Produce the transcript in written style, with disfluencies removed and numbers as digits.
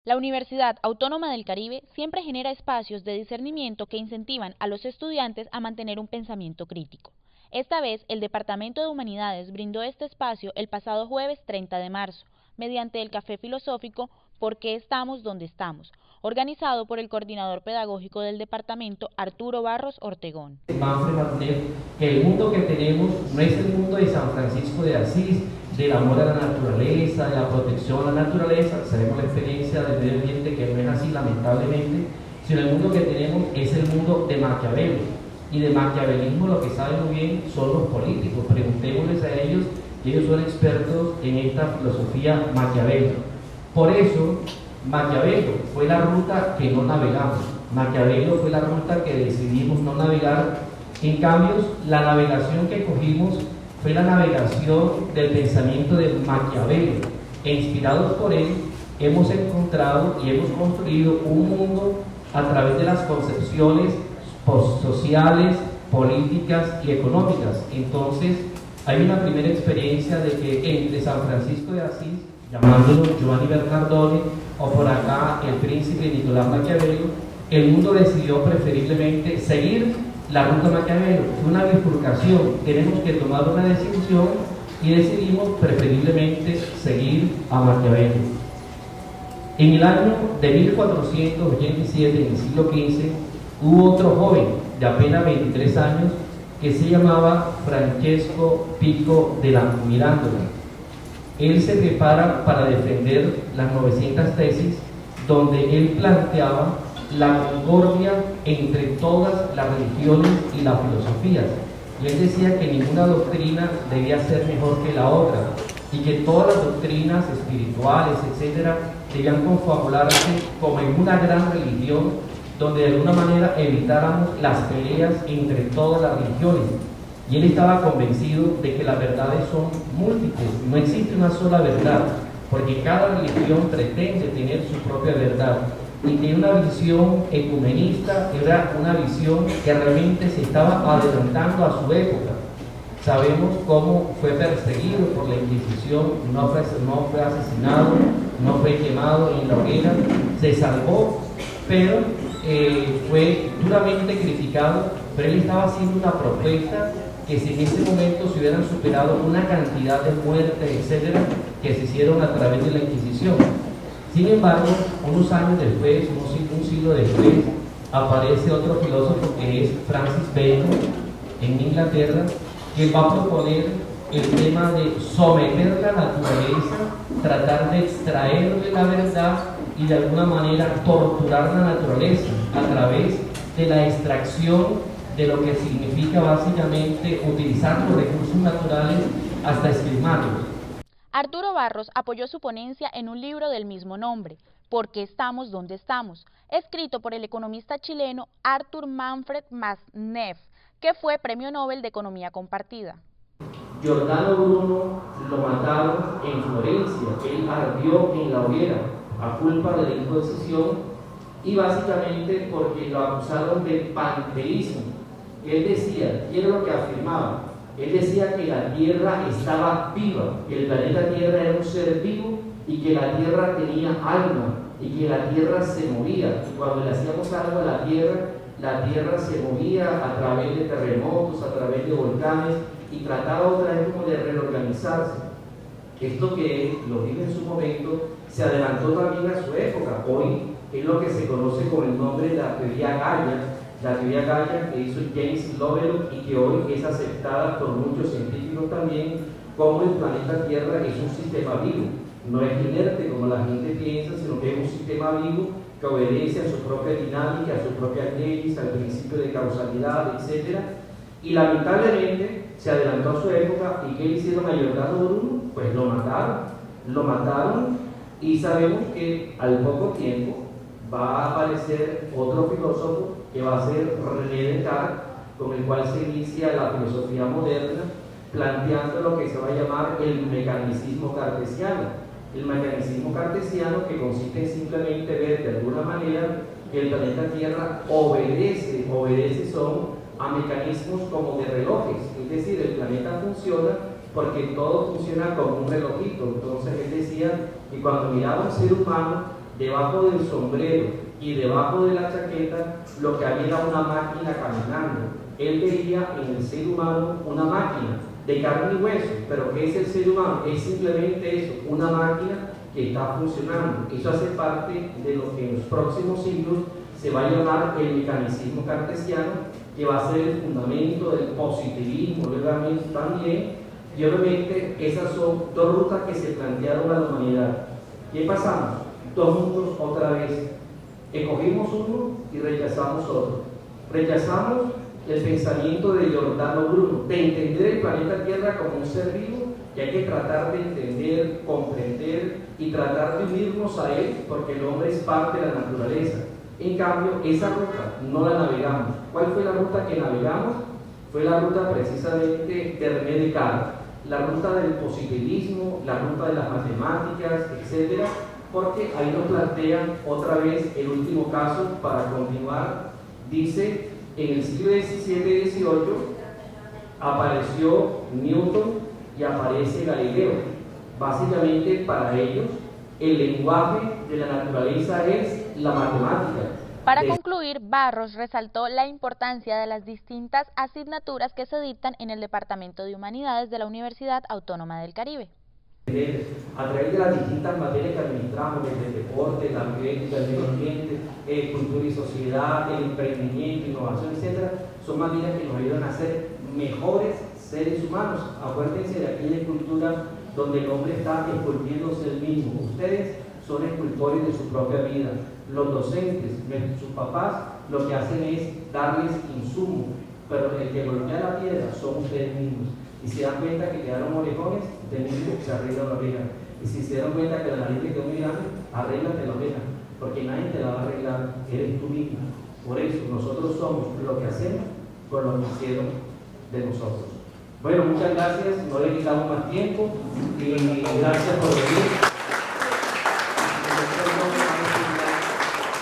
La Universidad Autónoma del Caribe siempre genera espacios de discernimiento que incentivan a los estudiantes a mantener un pensamiento crítico. Esta vez, el Departamento de Humanidades brindó este espacio el pasado jueves 30 de marzo, mediante el Café Filosófico ¿Por qué estamos donde estamos?, organizado por el coordinador pedagógico del departamento, Arturo Barros Ortegón. Manfred Martinez, que el mundo que tenemos no es el mundo de San Francisco de Asís, del amor a la naturaleza, de la protección a la naturaleza. Sabemos la experiencia del medio ambiente que no es así, lamentablemente, sino el mundo que tenemos es el mundo de Maquiavelo. Y de maquiavelismo lo que saben muy bien son los políticos. Preguntémosles a ellos, que ellos son expertos en esta filosofía maquiavélica. Por eso, Maquiavelo fue la ruta que no navegamos. Maquiavelo fue la ruta que decidimos no navegar. En cambio, la navegación que cogimos fue la navegación del pensamiento de Maquiavelo. E inspirados por él, hemos encontrado y hemos construido un mundo a través de las concepciones sociales, políticas y económicas. Entonces, hay una primera experiencia de que entre San Francisco de Asís, llamándolo Giovanni Bernardone, o por acá el príncipe Nicolás Maquiavelo, el mundo decidió preferiblemente seguir la ruta Maquiavelo. Fue una bifurcación, tenemos que tomar una decisión y decidimos preferiblemente seguir a Maquiavelo. En el año de 1487, en el siglo XV, hubo otro joven de apenas 23 años que se llamaba Francesco Pico della Mirandola. Él se prepara para defender las 900 tesis, donde él planteaba la concordia entre todas las religiones y las filosofías. Y él decía que ninguna doctrina debía ser mejor que la otra, y que todas las doctrinas espirituales, etcétera, debían confabularse como en una gran religión, donde de alguna manera evitáramos las peleas entre todas las religiones. Y él estaba convencido de que las verdades son múltiples, no existe una sola verdad, porque cada religión pretende tener su propia verdad. Y tiene una visión ecumenista, era una visión que realmente se estaba adelantando a su época. Sabemos cómo fue perseguido por la Inquisición, no fue asesinado, no fue quemado en la hoguera, se salvó, pero fue duramente criticado, pero él estaba haciendo una propuesta que si en ese momento se hubieran superado una cantidad de muertes, etcétera, que se hicieron a través de la Inquisición. Sin embargo, unos años después, un siglo después, aparece otro filósofo que es Francis Bacon en Inglaterra, que va a proponer el tema de someter la naturaleza, tratar de extraerle la verdad y de alguna manera torturar la naturaleza a través de la extracción de lo que significa básicamente utilizar los recursos naturales hasta esquilmarlos. Arturo Barros apoyó su ponencia en un libro del mismo nombre, ¿Por qué estamos donde estamos?, escrito por el economista chileno Arthur Manfred Masneff, que fue Premio Nobel de Economía Compartida. Giordano Bruno lo mataron en Florencia, él ardió en la hoguera a culpa de la imposición y básicamente porque lo acusaron de panteísmo. Él decía, y era lo que afirmaba, él decía que la Tierra estaba viva, que el planeta Tierra era un ser vivo y que la Tierra tenía alma y que la Tierra se movía. Y cuando le hacíamos algo a la Tierra se movía a través de terremotos, a través de volcanes y trataba otra vez como de reorganizarse. Esto que él lo dijo en su momento se adelantó también a su época. Hoy es lo que se conoce con el nombre de la teoría Gaia que hizo James Lovelock y que hoy es aceptada por muchos científicos también como el planeta Tierra es un sistema vivo. No es inerte como la gente piensa, sino que es un sistema vivo que obedece a su propia dinámica, a sus propias leyes, al principio de causalidad, etc. Y lamentablemente se adelantó a su época. ¿Y qué le hicieron a Giordano Bruno? Pues lo mataron y sabemos que al poco tiempo va a aparecer otro filósofo que va a ser René Descartes, con el cual se inicia la filosofía moderna, planteando lo que se va a llamar el mecanicismo cartesiano. El mecanicismo cartesiano que consiste en simplemente ver de alguna manera que el planeta Tierra obedece a mecanismos como de relojes, es decir, el planeta funciona porque todo funciona como un relojito. Entonces él decía que cuando miraba a un ser humano debajo del sombrero y debajo de la chaqueta, lo que había era una máquina caminando. Él veía en el ser humano una máquina de carne y hueso. ¿Pero qué es el ser humano? Es simplemente eso, una máquina que está funcionando. Eso hace parte de lo que en los próximos siglos se va a llamar el mecanicismo cartesiano, que va a ser el fundamento del positivismo también. Y obviamente esas son dos rutas que se plantearon a la humanidad. ¿Qué pasamos? Dos mundos otra vez. Escogimos uno y rechazamos otro. Rechazamos el pensamiento de Giordano Bruno, de entender el planeta Tierra como un ser vivo, que hay que tratar de entender, comprender y tratar de unirnos a él, porque el hombre es parte de la naturaleza. En cambio, esa ruta no la navegamos. ¿Cuál fue la ruta que navegamos? Fue la ruta precisamente de René Descartes, la ruta del positivismo, la ruta de las matemáticas, etc. Porque ahí nos plantean otra vez el último caso para continuar. Dice, en el siglo XVII y XVIII apareció Newton y aparece Galileo. Básicamente para ellos el lenguaje de la naturaleza es la matemática. Para concluir, Barros resaltó la importancia de las distintas asignaturas que se dictan en el Departamento de Humanidades de la Universidad Autónoma del Caribe. A través de las distintas materias que administramos, desde el deporte, la bioética, el medio ambiente, cultura y sociedad, el emprendimiento, innovación, etc., son materias que nos ayudan a ser mejores seres humanos. Acuérdense de aquella cultura donde el hombre está esculpiéndose el mismo. Ustedes son escultores de su propia vida. Los docentes, sus papás, lo que hacen es darles insumos, pero el que golpea la piedra son ustedes mismos. Y si se dan cuenta que quedaron orejones, de mismo se arregla la oreja. Y si se dan cuenta que la nariz te quedó muy grande, arréglate la oreja, porque nadie te la va a arreglar, eres tú mismo. Por eso nosotros somos lo que hacemos por lo que hicieron de nosotros. Bueno, muchas gracias, no le quitamos más tiempo y gracias por venir.